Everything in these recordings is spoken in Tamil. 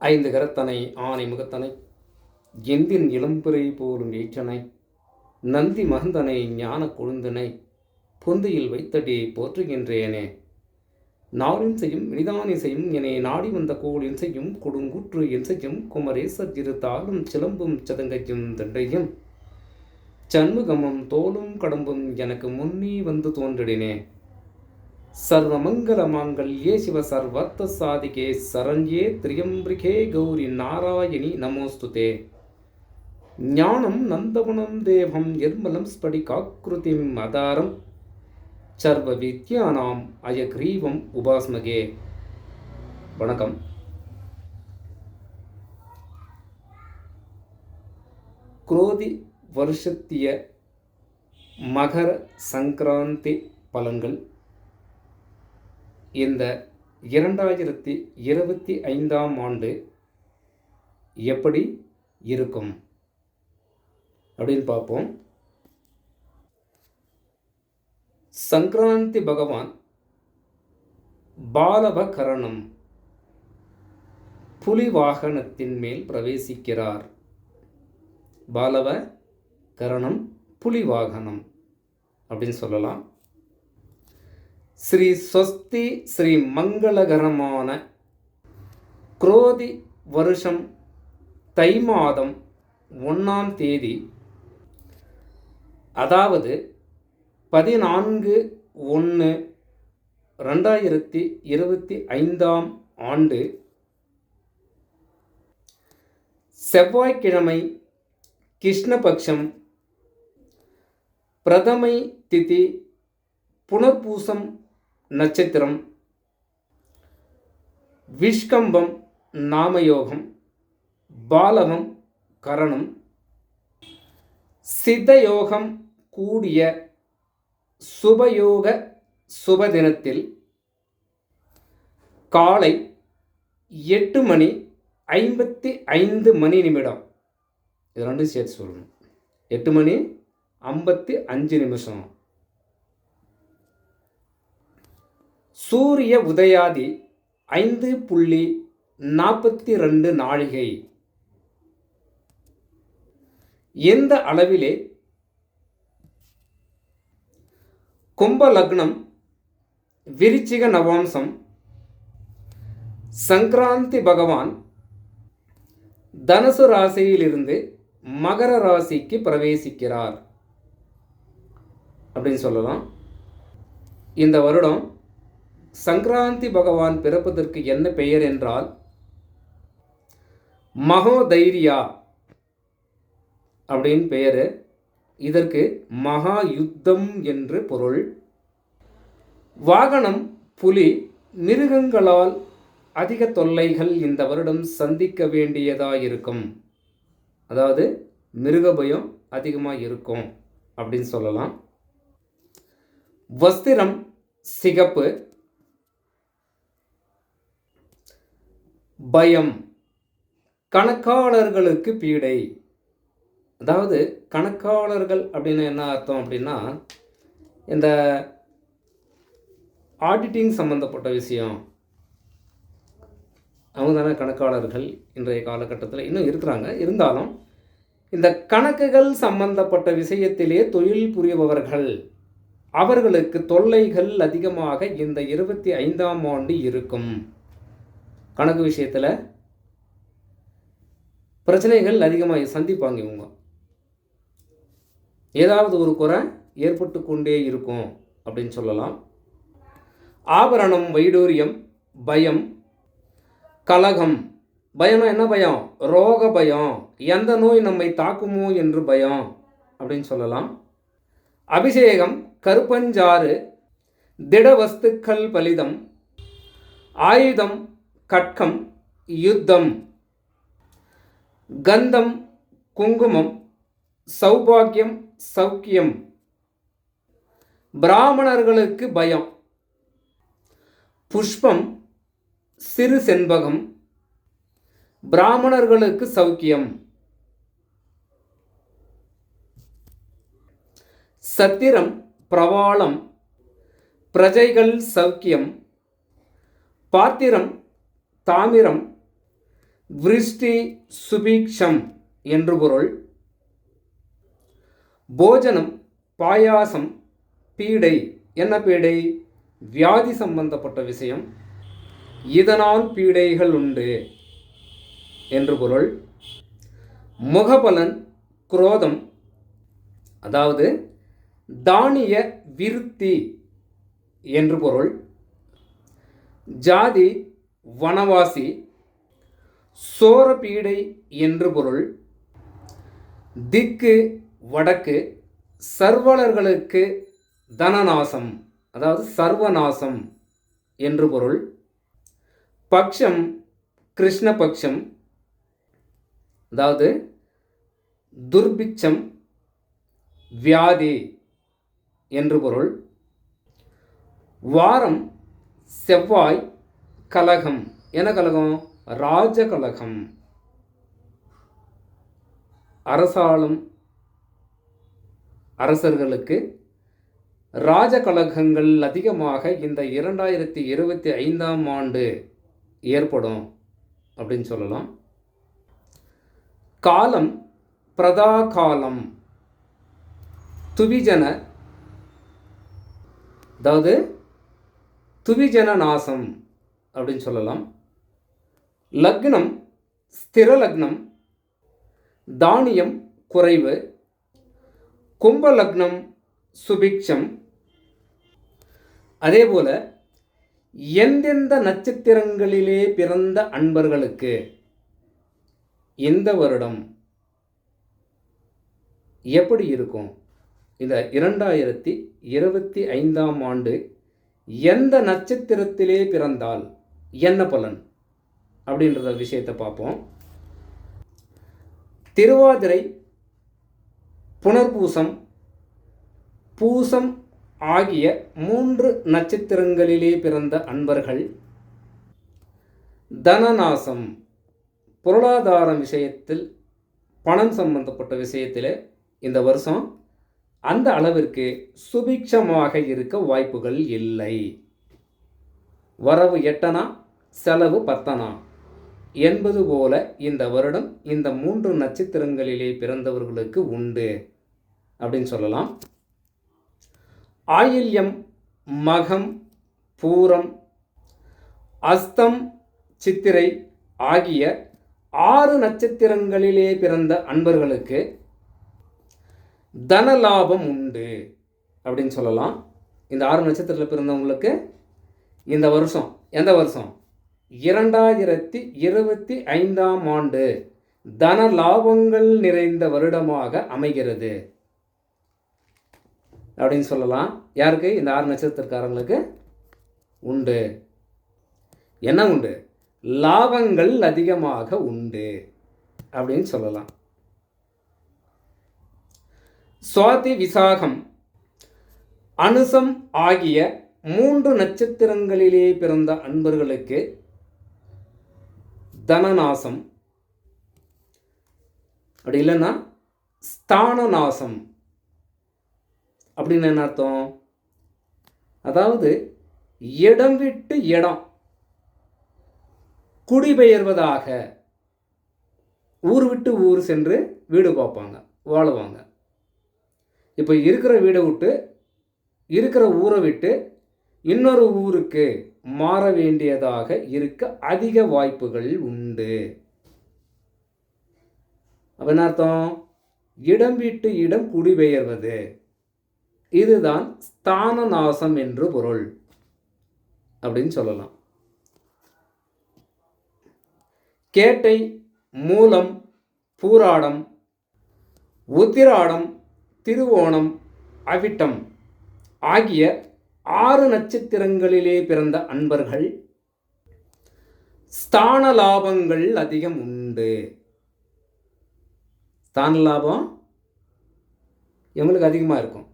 ஐந்து கரத்தனை ஆனை முகத்தனை எந்தின் இளம்பிறை போலும் ஏற்றனை நந்தி மகந்தனை ஞான கொழுந்தனை பொந்தியில் வைத்தடி போற்றுகின்றேனே. நாளின் செய்யும் இனிதானே செய்யும் என நாடி வந்த கோள் என் செய்யும் கொடுங்கூற்று என் செய்யும் குமரேசர் இருத்தாலும் சிலம்பும் சதங்கையும் தண்டையும் சண்முகமும் தோளும் கடம்பும் எனக்கு முன்னே வந்து தோன்றினே. சர்வமங்கல மாங்கல்யே சிவ சர்வர்த்த சாதிகே சரண்யே திரியம்பிரிகே கௌரி நாராயணி நமோஸ்துதே. ஞானம் நந்தவனம் தேவம் நிர்மலம் ஸ்படிகாக்கிருதிம் ஆதாரம் சர்வ வித்யானாம் அயக்ரீவம் உபாஸ்மகே. வணக்கம். குரோதி வருஷத்திய மகர சங்கராந்தி பலன்கள் இந்த 2025ஆம் ஆண்டு எப்படி இருக்கும் அப்படின்னு பார்ப்போம். சங்கராந்தி பகவான் பாலவகரணம் புலி வாகனத்தின் மேல் பிரவேசிக்கிறார். பாலவ கரணம் புலி வாகனம் அப்படின்னு சொல்லலாம். ஸ்ரீ ஸ்வஸ்தி ஸ்ரீ மங்களகரமான குரோதி வருஷம் தை மாதம் 1ஆம் தேதி, அதாவது 14/1/2025ஆம் ஆண்டு செவ்வாய்க்கிழமை, கிருஷ்ணபக்ஷம், பிரதமை திதி, புனர்பூசம் நட்சத்திரம், விஷ்கம்பம் நாமயோகம், பாலவம் கரணம், சித்தயோகம் கூடிய சுபயோக சுபதினத்தில் காலை 8:55 இது ரெண்டும் சேர்த்து சொல்லணும். 8:55 சூரிய உதயாதி 5:42 நாழிகை. எந்த அளவிலே கும்ப லக்னம், விருச்சிக நவாம்சம், சங்கராந்தி பகவான் தனுசு ராசியிலிருந்து மகர ராசிக்கு பிரவேசிக்கிறார் அப்படின்னு சொல்லலாம். இந்த வருடம் சங்கராந்தி பகவான் பிறப்பதற்கு என்ன பெயர் என்றால் மகோதைரியா அப்படின்னு பெயர். இதற்கு மகா யுத்தம் என்று பொருள். வாகனம் புலி. மிருகங்களால் அதிக தொல்லைகள் இந்த வருடம் சந்திக்க வேண்டியதாக அதாவது மிருக பயம் அதிகமாக இருக்கும் அப்படின்னு சொல்லலாம். வஸ்திரம் சிகப்பு. பயம். கணக்காளர்களுக்கு பீடை. அதாவது கணக்காளர்கள் அப்படின்னு என்ன அர்த்தம் அப்படின்னா, இந்த ஆடிட்டிங் சம்மந்தப்பட்ட விஷயம், அவங்க தானே கணக்காளர்கள் இன்றைய காலகட்டத்தில் இன்னும் இருக்கிறாங்க. இருந்தாலும் இந்த கணக்குகள் சம்பந்தப்பட்ட விஷயத்திலே தொழில் புரிபவர்கள், அவர்களுக்கு தொல்லைகள் அதிகமாக இந்த 25ஆம் ஆண்டு இருக்கும். கணக்கு விஷயத்தில் பிரச்சனைகள் அதிகமாக சந்திப்பாங்க. இவங்க ஏதாவது ஒரு குறை ஏற்பட்டு கொண்டே இருக்கும் அப்படின்னு சொல்லலாம். ஆபரணம் வைடூரியம். பயம். கலகம். பயம்னா என்ன பயம்? ரோக பயம். எந்த நோய் நம்மை தாக்குமோ என்று பயம் அப்படின்னு சொல்லலாம். அபிஷேகம் கருப்பஞ்சாறு. திடவஸ்துக்கள் பலிதம். ஆயுதம் கட்கம். யுத்தம். கந்தம் குங்குமம். சௌபாக்கியம் சௌக்கியம். பிராமணர்களுக்கு பயம். புஷ்பம் சிறு செண்பகம். பிராமணர்களுக்கு சௌக்கியம். சத்திரம் பிரவாளம். பிரஜைகள் சௌக்கியம். பாத்திரம் தாமிரம். விருஷ்டி சுபிக்ஷம் என்று பொருள். போஜனம், பாயாசம், பீடை. என்ன பீடை? வியாதி சம்பந்தப்பட்ட விஷயம். இதனால் பீடைகள் உண்டு என்று பொருள். முகபலன், குரோதம், அதாவது தானிய விருத்தி என்று பொருள். ஜாதி, வனவாசி, சோரபீடை என்று பொருள். திக்கு, வடக்கு, சர்வலர்களுக்கு தனநாசம், அதாவது சர்வநாசம் என்று பொருள். பக்ஷம், கிருஷ்ணபக்ஷம், அதாவது துர்பிட்சம், வியாதி என்று பொருள். வாரம், செவ்வாய், கலகம். என்ன கலகம்? ராஜகலகம். அரசாளும் அரசர்களுக்கு ராஜகலகங்கள் அதிகமாக இந்த 2025ஆம் ஆண்டு ஏற்படும் அப்படின்னு சொல்லலாம். காலம், பிரதாகாலம், துவிஜன, அதாவது துவிஜன நாசம் அப்படின்னு சொல்லலாம். லக்னம், ஸ்திர லக்னம், தானியம் குறைவு. கும்ப லக்னம், சுபிக்ஷம். அதேபோல எந்தெந்த நட்சத்திரங்களிலே பிறந்த அன்பர்களுக்கு இந்த வருடம் எப்படி இருக்கும்? இந்த 2025ஆம் ஆண்டு எந்த நட்சத்திரத்திலே பிறந்தால் என்ன பலன் அப்படின்றத விஷயத்தை பார்ப்போம். திருவாதிரை, புனர்பூசம், பூசம் ஆகிய 3 நட்சத்திரங்களிலே பிறந்த அன்பர்கள் தனநாசம், பொருளாதார விஷயத்தில், பணம் சம்பந்தப்பட்ட விஷயத்தில் இந்த வருஷம் அந்த அளவிற்கு சுபிக்ஷமாக இருக்க வாய்ப்புகள் இல்லை. வரவு 8 செலவு 10 என்பது போல இந்த வருடம் இந்த 3 நட்சத்திரங்களிலே பிறந்தவர்களுக்கு உண்டு அப்படின்னு சொல்லலாம். ஆயில்யம், மகம், பூரம், அஸ்தம், சித்திரை ஆகிய 6 நட்சத்திரங்களிலே பிறந்த அன்பர்களுக்கு தனலாபம் உண்டு அப்படின்னு சொல்லலாம். இந்த 6 நட்சத்திரத்தில் பிறந்தவங்களுக்கு இந்த வருஷம், எந்த வருஷம்? 2025ஆம் ஆண்டு தன லாபங்கள் நிறைந்த வருடமாக அமைகிறது அப்படின்னு சொல்லலாம். யாருக்கு? இந்த 6 நட்சத்திரக்காரங்களுக்கு உண்டு. என்ன உண்டு? லாபங்கள் அதிகமாக உண்டு அப்படின்னு சொல்லலாம். சுவாதி, விசாகம், அனுசம் ஆகிய 3 நட்சத்திரங்களிலே பிறந்த அன்பர்களுக்கு தனநாசம், அப்படி இல்லைன்னா ஸ்தான நாசம். அப்படின்னு என்ன அர்த்தம்? அதாவது இடம் விட்டு இடம் குடிபெயர்வதாக, ஊர் விட்டு ஊர் சென்று வீடு பார்ப்பாங்க, வாழுவாங்க. இப்போ இருக்கிற வீடை விட்டு, இருக்கிற ஊரை விட்டு இன்னொரு ஊருக்கு மாற வேண்டியதாக இருக்க அதிக வாய்ப்புகள் உண்டு. அப்ப என்ன அர்த்தம்? இடம் விட்டு இடம் குடிபெயர்வது. இதுதான் ஸ்தான நாசம் என்று பொருள் அப்படின்னு சொல்லலாம். கேட்டை, மூலம், பூராடம், உத்திராடம், திருவோணம், அவிட்டம் ஆகிய 6 நட்சத்திரங்களிலே பிறந்த அன்பர்கள் ஸ்தான லாபங்கள் அதிகம் உண்டு. ஸ்தான லாபம் இவங்களுக்கு அதிகமாக இருக்கும்.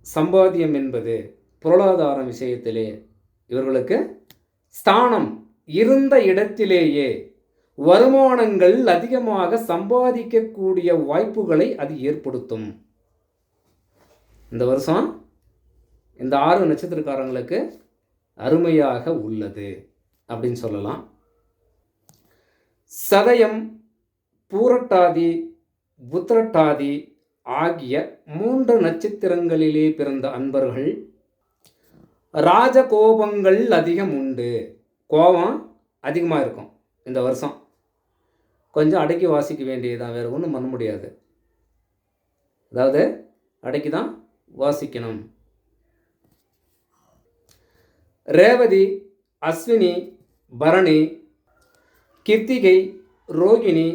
சம்பாத்தியம் என்பது பொருளாதார விஷயத்திலே இவர்களுக்கு ஸ்தானம் இருந்த இடத்திலேயே வருமானங்கள் அதிகமாக சம்பாதிக்கக்கூடிய வாய்ப்புகளை அது ஏற்படுத்தும். இந்த வருஷம் இந்த 6 நட்சத்திரக்காரங்களுக்கு அருமையாக உள்ளது அப்படின்னு சொல்லலாம். சதயம், பூரட்டாதி, உத்திரட்டாதி ஆகிய 3 நட்சத்திரங்களிலே பிறந்த அன்பர்கள் ராஜகோபங்கள் அதிகம் உண்டு. கோபம் அதிகமாக இருக்கும். இந்த வருஷம் கொஞ்சம் அடக்கி வாசிக்க வேண்டியதுதான், வேறு ஒன்றும் பண்ண முடியாது. அதாவது அடக்கி தான் வாசிக்கணும். ரேவதி, அஸ்வினி, பரணி, கிருத்திகை, ரோகிணி,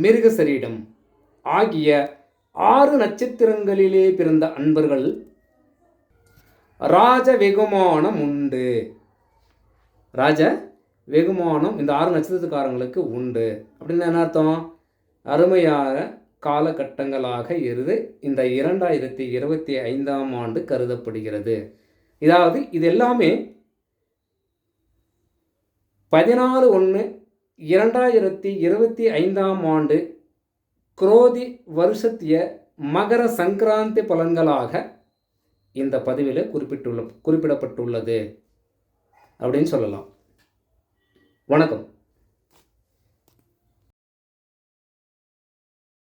மிருகசரீடம் ஆகிய 6 நட்சத்திரங்களிலே பிறந்த அன்பர்கள் ராஜ வெகுமானம் உண்டு. ராஜ வெகுமானம் இந்த 6 நட்சத்திரக்காரங்களுக்கு உண்டு. அப்படின்னு என்ன அர்த்தம்? அருமையாக காலகட்டங்களாக இருந்து இந்த 2025ஆம் ஆண்டு கருதப்படுகிறது. இதாவது இது எல்லாமே 16/1/2025ஆம் ஆண்டு குரோதி வருஷத்திய மகர சங்கராந்தி பலன்களாக இந்த பதிவில் குறிப்பிடப்பட்டுள்ளது அப்படின்னு சொல்லலாம். வணக்கம்.